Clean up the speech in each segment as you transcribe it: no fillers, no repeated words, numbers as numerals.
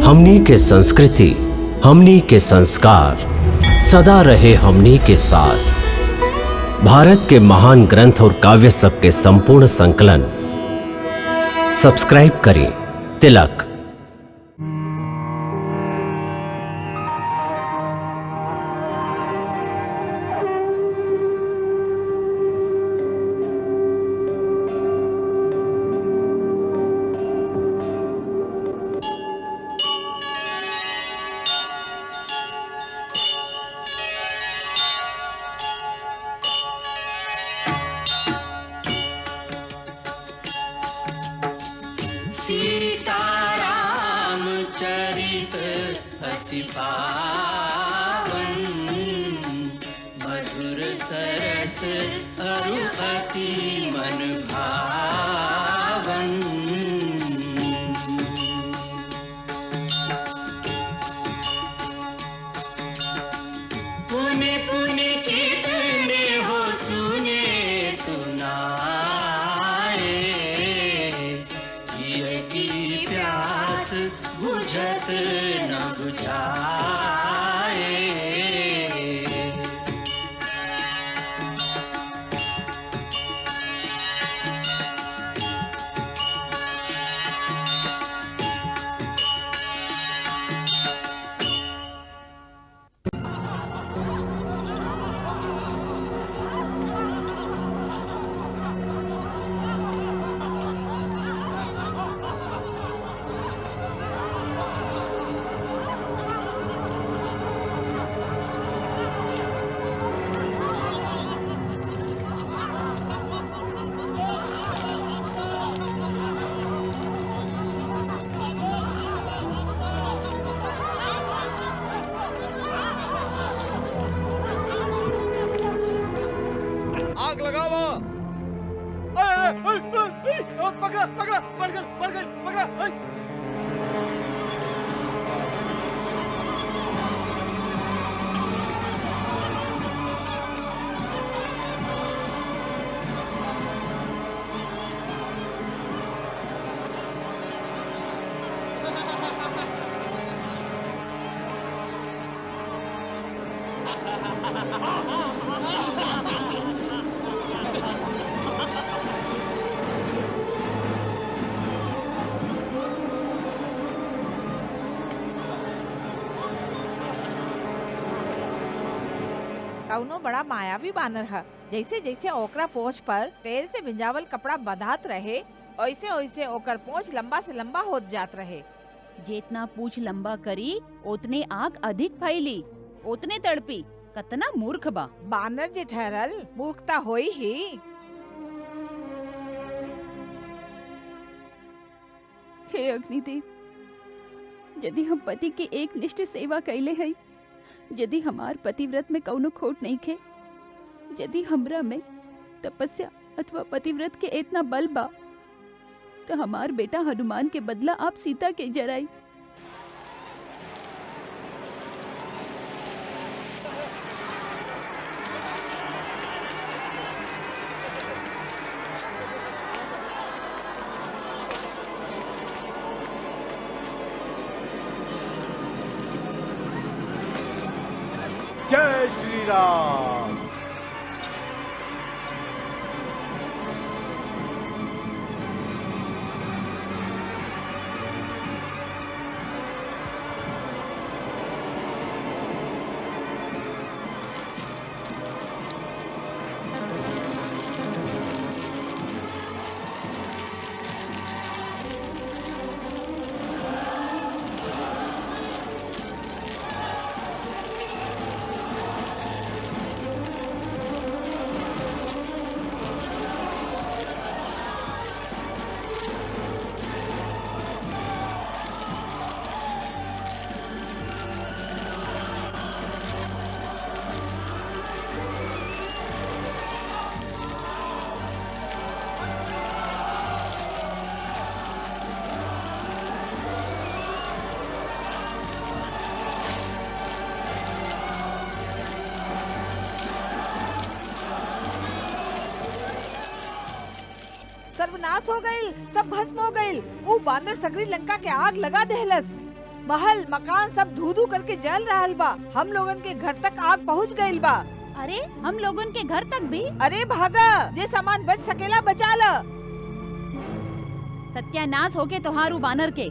हमनी के संस्कृति, हमनी के संस्कार सदा रहे हमनी के साथ। भारत के महान ग्रंथ और काव्य सब के संपूर्ण संकलन सब्सक्राइब करें तिलक। सीताराम चरित अति पावन, मधुर सरस अरु अति मन भावन। पुने पुने कितने हो सुने सुनाए, की प्यास बुझत न बुझाए। आग लगाओ! पकड़ा पकड़ा, बढ़ गई पकड़ा। कौनो बड़ा मायावी बानर है। जैसे जैसे ओकरा पोंछ पर तेल से भिंजावल कपड़ा बंधात रहे, ओइसे ओइसे ओकर पोंछ लंबा से लंबा होत जात रहे। जितना पूछ लंबा करी उतने आग अधिक फैली, उतने तड़पी। कतना मूर्ख बा। बानर जे ठहरल मूर्खता होई ही। हे अग्निदेव, यदि हम पति के एक निष्ठ सेवा कैले हई, यदि हमार पतिव्रत में कौनो खोट नहीं खे, यदि हमरा में तपस्या अथवा पतिव्रत के इतना बल बा, तो हमार बेटा हनुमान के बदला आप सीता के जराई। जय श्री राम। सर्वनाश हो गई, सब भस्म हो गई। वो बानर सगरी लंका के आग लगा देहलस। महल मकान सब धू धू करके जल रहल बा। हम लोगन के घर तक आग पहुंच गइल बा। अरे हम लोगन के घर तक भी? अरे भागा, जे सामान बच सकेला बचा ल। सत्यानाश होके तोहारू बानर के।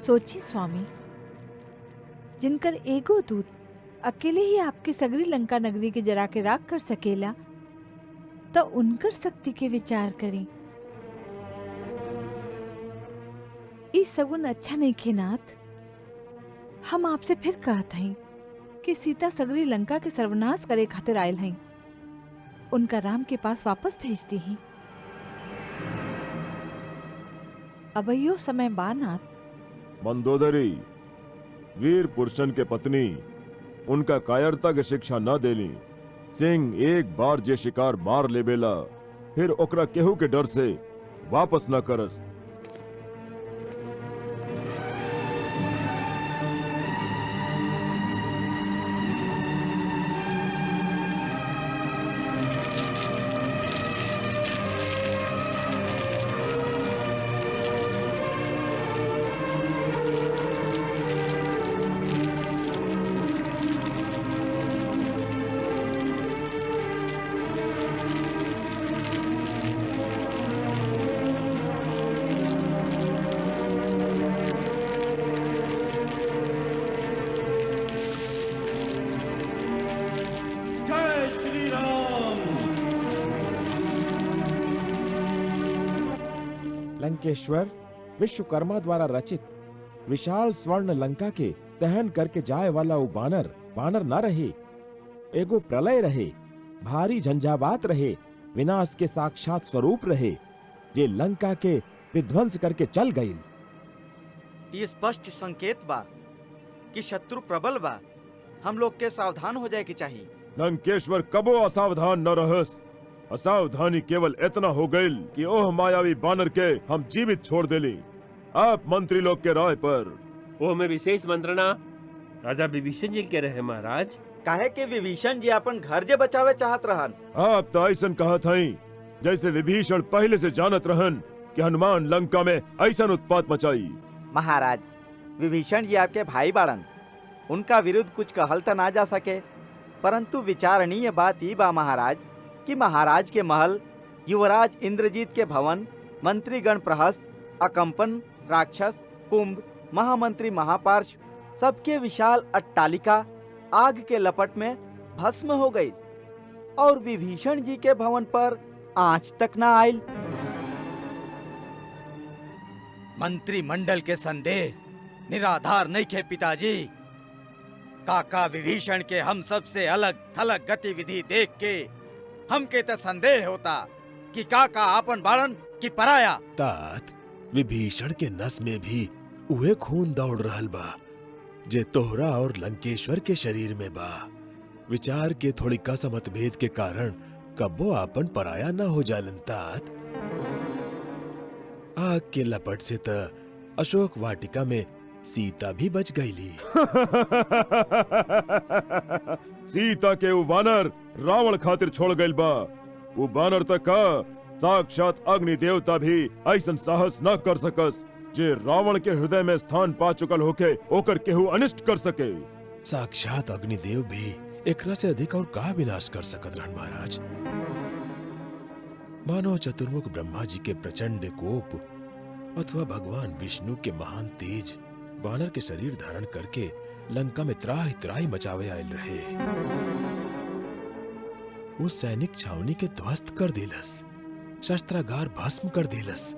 सोची स्वामी, जिनकर एगो दूत अकेले ही आपके सगरी लंका नगरी के जरा के राख कर सकेला, तो उनकर शक्ति के विचार करें। इस सगुन अच्छा नहीं खेनाथ। हम आपसे फिर कहत हई कि सीता सगरी लंका के सर्वनाश करे खातिर आयल हई, उनका राम के पास वापस भेज दी ही। अबैयो समय बानाथ। मंदोदरी, वीर पुरुषन के पत्नी उनका कायरता के शिक्षा न देली। सिंह एक बार जे शिकार मार लेबेला, फिर ओकरा केहू के डर से वापस न करस। लंकेश्वर विश्वकर्मा द्वारा रचित विशाल स्वर्ण लंका के दहन करके जाए वाला वो बानर न रहे, एगो प्रलय रहे, भारी झंझावात रहे, विनाश के साक्षात स्वरूप रहे, जे लंका के विध्वंस करके चल गई। ये स्पष्ट संकेत बा कि शत्रु प्रबल बा। हम लोग के सावधान हो जाए की चाहिए। लंकेश्वर कबो असावधान न रहस। असावधानी केवल इतना हो गई कि ओह मायावी बानर के हम जीवित छोड़ देली। आप मंत्री लोग के राय पर वो में विशेष मंत्रणा राजा विभीषण जी के रहे महाराज। काहे के विभीषण जी अपन घर जे बचावे चाहत रहन। आप तो ऐसा कहत हई जैसे विभीषण पहले से जानत रहन कि हनुमान लंका में ऐसा उत्पात मचाई। महाराज, विभीषण जी आपके भाई बाड़न, उनका विरुद्ध कुछ कहल त ना जा सके, परंतु विचारणीय बात ई बा महाराज कि महाराज के महल, युवराज इंद्रजीत के भवन, मंत्रीगण प्रहस्त, अकंपन, राक्षस, कुंभ, महामंत्री महापार्श्व, सबके विशाल अट्टालिका आग के लपट में भस्म हो गई और विभीषण जी के भवन पर आंच तक न आयल। मंत्रिमंडल के संदेह निराधार नहीं खे पिताजी। काका विभीषण के हम सबसे अलग थलग गतिविधि देख के हमके तो संदेह होता कि का आपन बाड़न की पराया। तात विभीषण के नस में भी उहे खून दौड़ रहल बा जे तोहरा और लंकेश्वर के शरीर में बा। विचार के थोड़ी कस मतभेद के कारण कब्बो आपन पराया न हो जालन तात। आग के लपट से त अशोक वाटिका में सीता भी बच गईली। सीता के उ वानर रावण खातिर छोड़ गइल बा। उ वानर तक का साक्षात अग्नि देवता भी ऐसन साहस न कर सकस जे रावण के हृदय में स्थान पा चुकल होके ओकर केहू अनिष्ट कर सके। साक्षात अग्निदेव भी एकरा से अधिक और का विनाश कर सकत रहन महाराज। मानो चतुर्मुख ब्रह्मा जी के प्रचंड कोप अथवा भगवान विष्णु के महान तेज वानर के शरीर धारण करके लंका में त्राहि त्राहि मचावे आयल रहे। उस सैनिक छावनी के ध्वस्त कर देलस, शस्त्रागार भस्म कर देलस,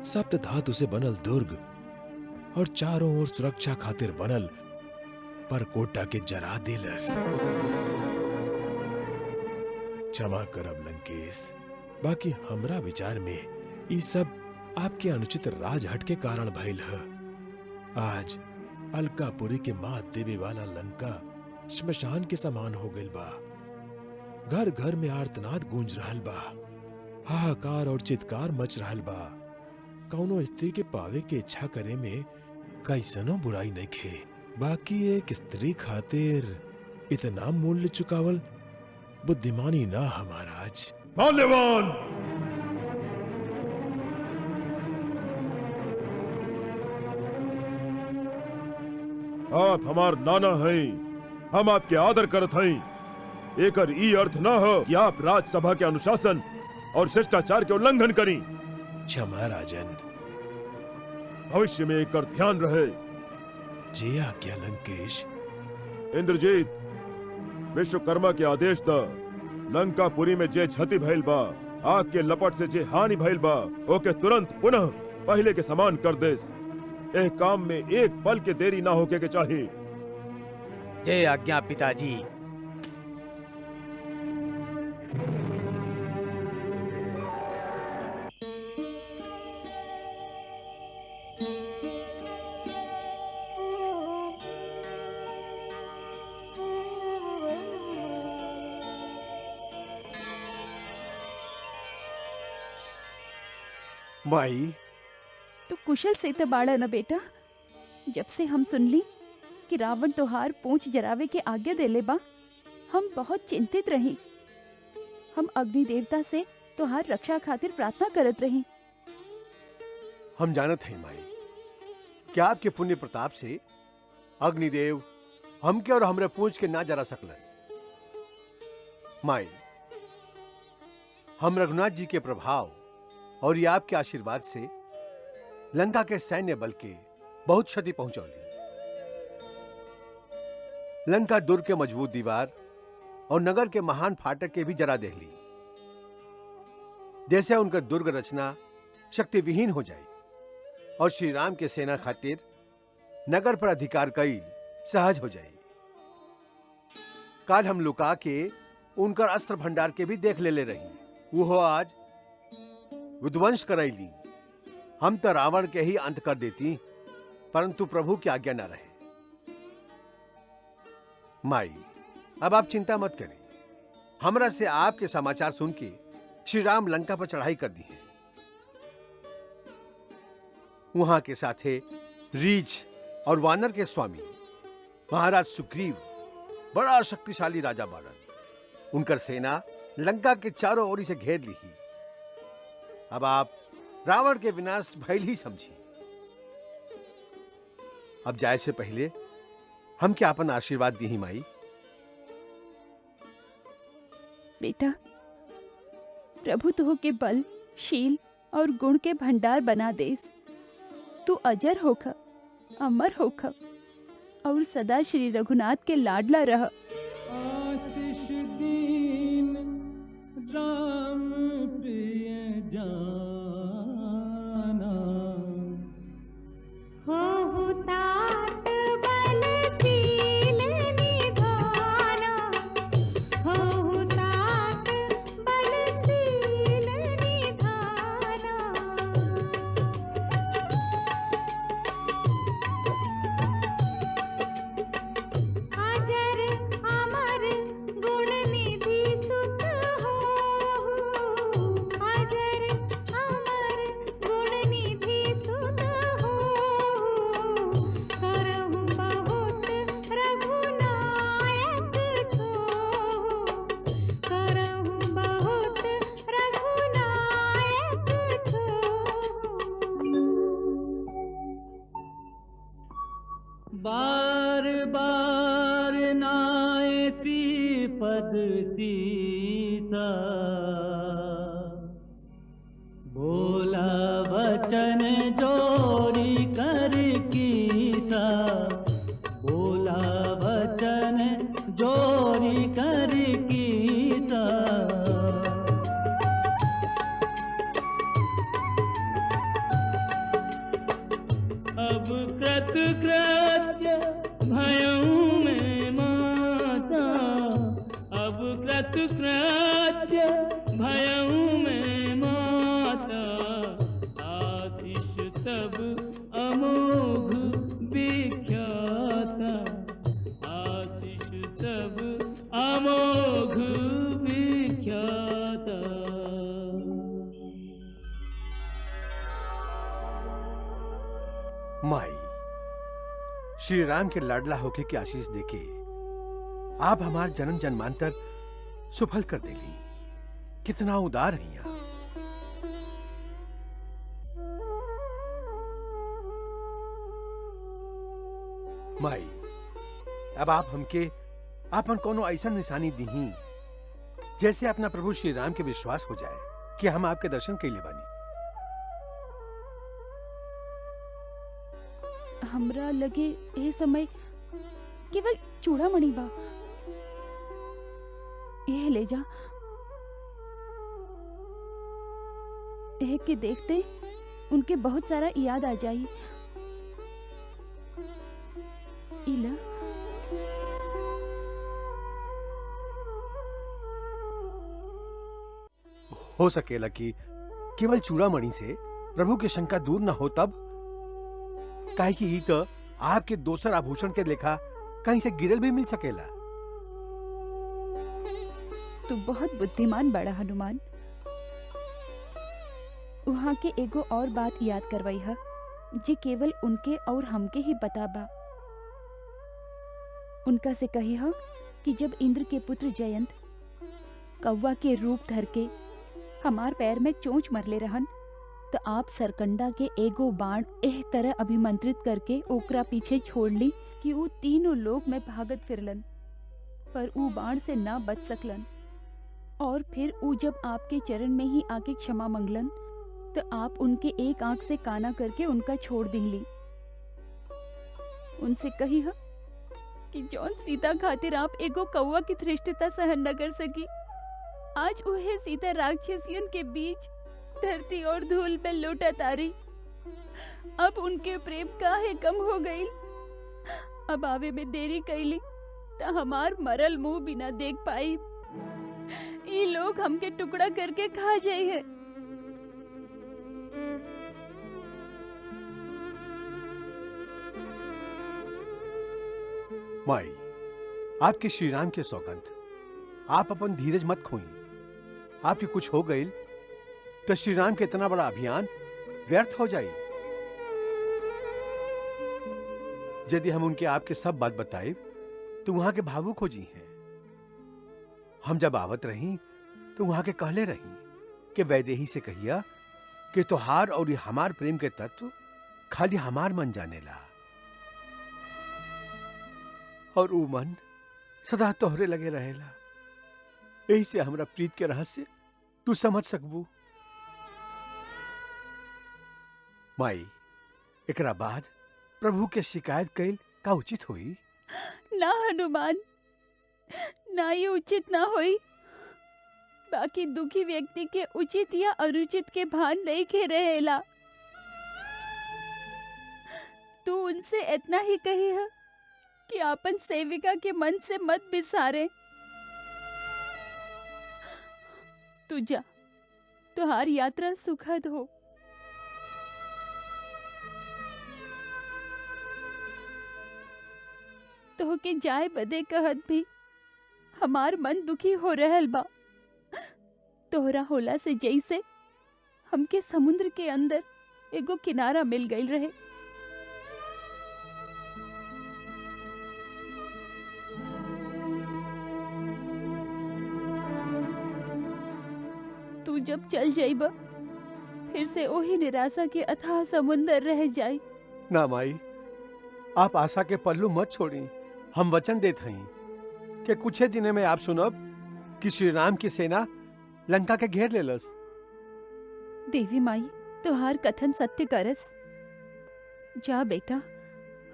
सप्त धातु से बनल दुर्ग और चारों ओर सुरक्षा खातिर बनल परकोटा के जरा देलस। क्षमा करब लंकेश, बाकी हमरा विचार में ये सब आपके अनुचित राजहट के कारण भइल है। आज अलकापुरी के मात देवे वाला लंका श्मशान के समान हो गइल बा। घर घर में आर्तनाद गूंज रहल बा, हाहाकार और चित्कार मच रहल बा। कौनो स्त्री के पावे के इच्छा करे में कैसनो बुराई नहीं खे, बाकी एक स्त्री खातिर इतना मूल्य चुकावल बुद्धिमानी ना महाराज। माल्यवान, आप हमार नाना हैं, हम आपके आदर करत हैं। एकर ई अर्थ न हो कि आप राजसभा के अनुशासन और शिष्टाचार के उल्लंघन करी। क्षमा राजन। भविष्य में एकर ध्यान रहे। जी आज्ञा लंकेश। इंद्रजीत, विश्वकर्मा के आदेश द लंकापुरी में जे क्षति भइल बा, आग के लपट से जे हानि भइल बा, ओके तुरंत पुनः पहले के समान कर देस। एह काम में एक पल के देरी ना होके के चाहिए। जय आज्ञा पिताजी। माई, तो कुशल से तो बाड़ा न बेटा। जब से हम सुनली कि रावण तोहार पूंछ जरावे के आज्ञा देले बा, हम बहुत चिंतित रही। हम अग्नि देवता से तोहार रक्षा खातिर प्रार्थना करत रही। हम जानत हैं माई, क्या आपके पुण्य प्रताप से अग्निदेव हमके और हमरे पूंछ के ना जरा सकलन। माई, हम रघुनाथ जी के प्रभाव और ये आपके आशीर्वाद से लंका के सैन्य बल के बहुत क्षति पहुंचौली। लंका दुर्ग के मजबूत दीवार और नगर के महान फाटक के भी जरा देहली, जैसे उनका दुर्ग रचना शक्ति विहीन हो जाए और श्री राम के सेना खातिर नगर पर अधिकार कईल सहज हो जाए। काल हम लुका के उनकर अस्त्र भंडार के भी देख ले रही, वो आज विध्वंस करैली। हम तो रावण के ही अंत कर देती, परंतु प्रभु की आज्ञा न रहे। माई, अब आप चिंता मत करें। हमरा से आपके समाचार सुन के श्री राम लंका पर चढ़ाई कर दी है। वहां के साथे रीछ और वानर के स्वामी महाराज सुग्रीव बड़ा शक्तिशाली राजा बाड़न। उनकर सेना लंका के चारों ओरी से घेर ली ही। अब आप रावण के विनाश भइल ही समझी। अब जाए से पहले हम क्या अपन आशीर्वाद दी ही माई। बेटा, प्रभु तुह के बल, शील और गुण के भंडार बना देस। तू अजर होख, अमर होख और सदा श्री रघुनाथ के लाडला रह। आशीष दीन राम प्रिय जाना, हो तात बलशील निधाना, हो तात बलशील वचन जोरी कर कीसा, बोला वचन जोरी कर कीसा। अब कृतकृत्य भयऊ में माता, अब कृतकृत्य भयऊ में माता, आशीष तब अमोघ विख्याता, आशीष तब अमोघ विख्याता। माई, श्री राम के लाडला होके की आशीष देके आप हमार जन्म जन्मांतर सुफल कर देली। कितना उदार हैं आप। माई, अब आप हमके आपन कोनो ऐसा निशानी दीही जैसे अपना प्रभु श्री राम के विश्वास हो जाए कि हम आपके दर्शन के लिए बानी। हमरा लगे ए समय केवल चूड़ामणि बा, यह ले जा। एह के देखते उनके बहुत सारा याद आ जाई। इला हो सकेला कि केवल चूड़ामणि से प्रभु की शंका दूर न हो, तब काहे कि ई तो आपके दोसर आभूषण के लेखा कहीं से गिरल भी मिल सकेला। तू बहुत बुद्धिमान बड़ा हनुमान। वहाँ के एगो और बात याद करवाई है जे केवल उनके और हमके ही पता बा। उनका से कही है कि जब इंद्र के पुत्र जयंत कौवा के रूप धर के हमार पैर में चोंच मरले रहन, तो आप सरकंडा के एगो बाण एह तरह अभिमंत्रित करके ओकरा पीछे छोड़ ली कि वो तीनों लोग में भागत फिरलन, पर ऊ बाण से ना बच सकलन। और फिर ऊ जब आपके चरण में ही आके क्षमा मंगलन, तो आप उनके एक आंख से काना करके उनका छोड़ दिली। उनसे कही है कि जौन सीता खातिर आप एगो कौवा की धृष्टता सहन न कर सकी, आज उहे सीता राक्षसियन के बीच धरती और धूल में लौटा तारी। अब उनके प्रेम काहे कम हो गई। अब आवे में देरी कैली तो हमार मरल मुंह बिना देख पाई। ये लोग हमके टुकड़ा करके खा जाए है। माई, आपके श्री राम के सौगंध, आप अपन धीरज मत खोई। आपके कुछ हो गई तो श्री राम के इतना बड़ा अभियान व्यर्थ हो जाए। यदि हम उनके आपके सब बात बताए तो वहां के भावुक हो जी हैं। हम जब आवत रही तो वहां के कहले रही कि वैदेही से कहिया कि तोहार और ये हमार प्रेम के तत्व खाली हमार मन जानेला, और ऊ मन सदा तोहरे लगे रहेला। यही से हमरा प्रीत के रहस्य तू समझ सकबू। माई, एकरा बाद प्रभु के शिकायत कैल का उचित हुई? ना हनुमान, ना ये उचित ना होई। बाकी दुखी व्यक्ति के उचित या अनुचित के भान नहीं के रहेला। तू उनसे इतना ही कही है कि आपन सेविका के मन से मत बिसारे। तू जा, तुहार यात्रा सुखद हो। तो के जाए बदे कहत भी हमार मन दुखी हो रहल बा। तोहरा होला से जैसे हमके समुद्र के अंदर एगो किनारा मिल गई रहे। तू जब चल जाइबा फिर से वही निराशा के अथाह समुंदर रह जाई। ना माई, आप आशा के पल्लू मत छोड़ी। हम वचन देत हई कि कुछ दिन में आप सुनब कि श्री राम की सेना लंका के घेर लेलस। देवी माई, तुहार कथन सत्य करस। जा बेटा,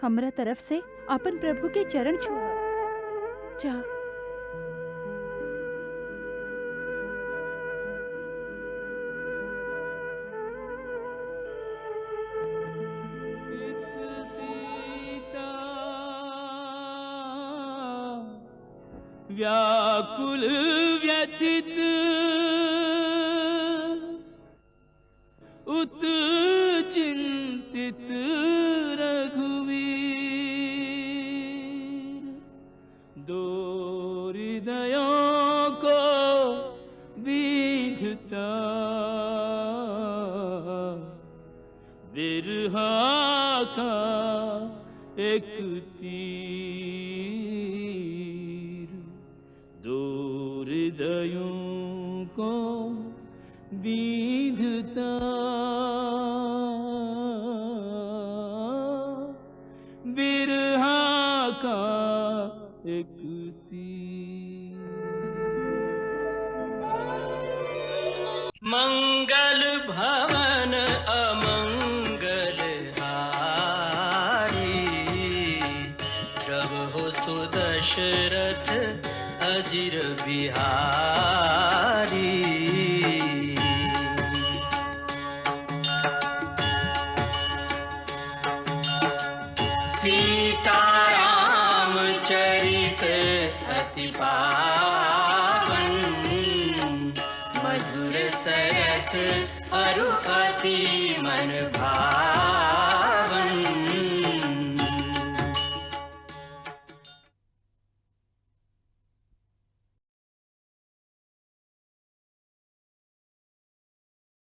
हमरा तरफ से अपन प्रभु के चरण छुआ। जा। व्याकुल व्यथित उत चिंतित रघुवीर, दो हृदयों को बीधता बिरहा का एक तीर, दो हृदयों को बीधता बिरहा का एक तीर। मंगल भवन अमंगल हारी, प्रभु सुदशरथ अजिर बिहारी। सीताराम चरित अति पावन, मधुर सरस अरु अति मन भावन।